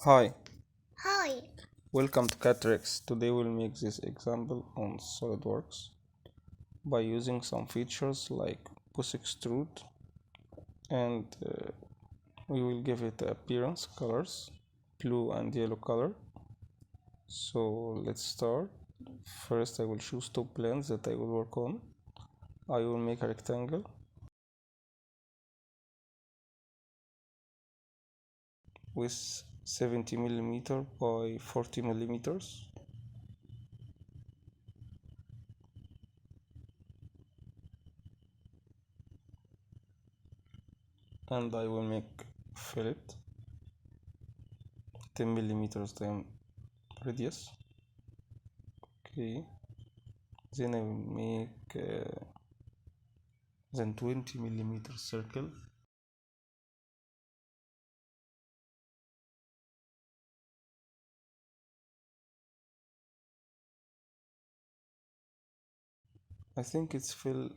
Hi, Hi. welcome to Catrix. Today we'll make this example on Solidworks by using some features like push extrude and we will give it appearance colors blue and yellow color. So let's start. First I will choose two planes that I will work on. I will make a rectangle with 70 millimeter by 40 millimeters. And I will make fillet 10 millimeters radius. Okay, then I will make then 20 millimeter circle. I think it's fill,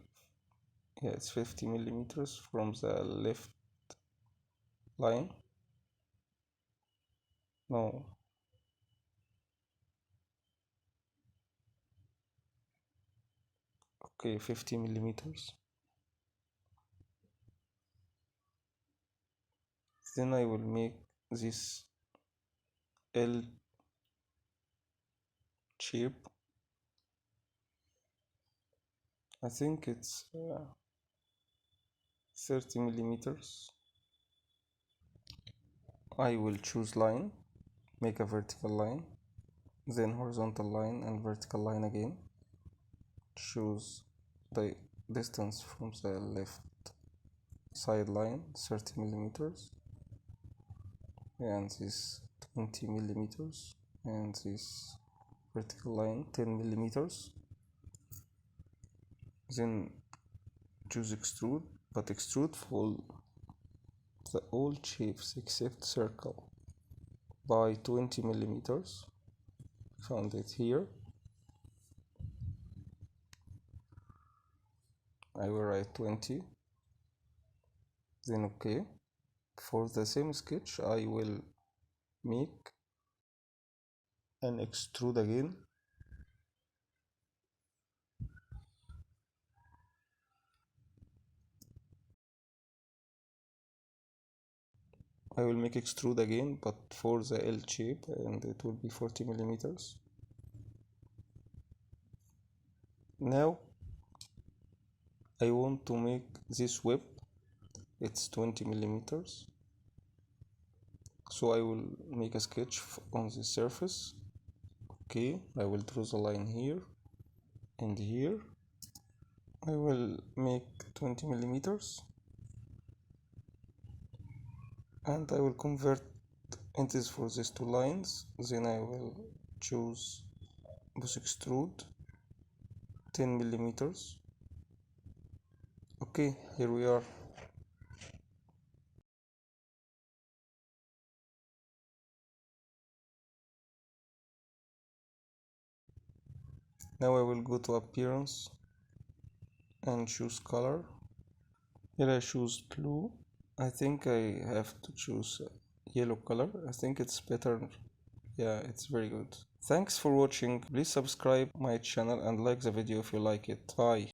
yeah, it's 50 millimeters from the left line. No, okay, 50 millimeters. Then I will make this L shape. I think it's 30 millimeters. I will choose line, make a vertical line, then horizontal line and vertical line again. Choose the distance from the left side line 30 millimeters and this 20 millimeters and this vertical line 10 millimeters. Then choose extrude, but extrude for all shapes except circle by 20 millimeters. Found it here. I will write 20, then okay. For the same sketch I will make an extrude again. I will make extrude again, but for the L shape, and it will be 40 millimeters. Now I want to make this web, it's 20 millimeters. So I will make a sketch on the surface. Okay, I will draw the line here and here. I will make 20 millimeters and I will convert inches for these two lines. Then I will choose push extrude 10 millimeters. Okay, here we are. Now I will go to appearance and choose color. Here I choose blue. I think I have to choose yellow color. I think it's better. Yeah, it's very good. Thanks for watching. Please subscribe my channel and like the video if you like it. Bye.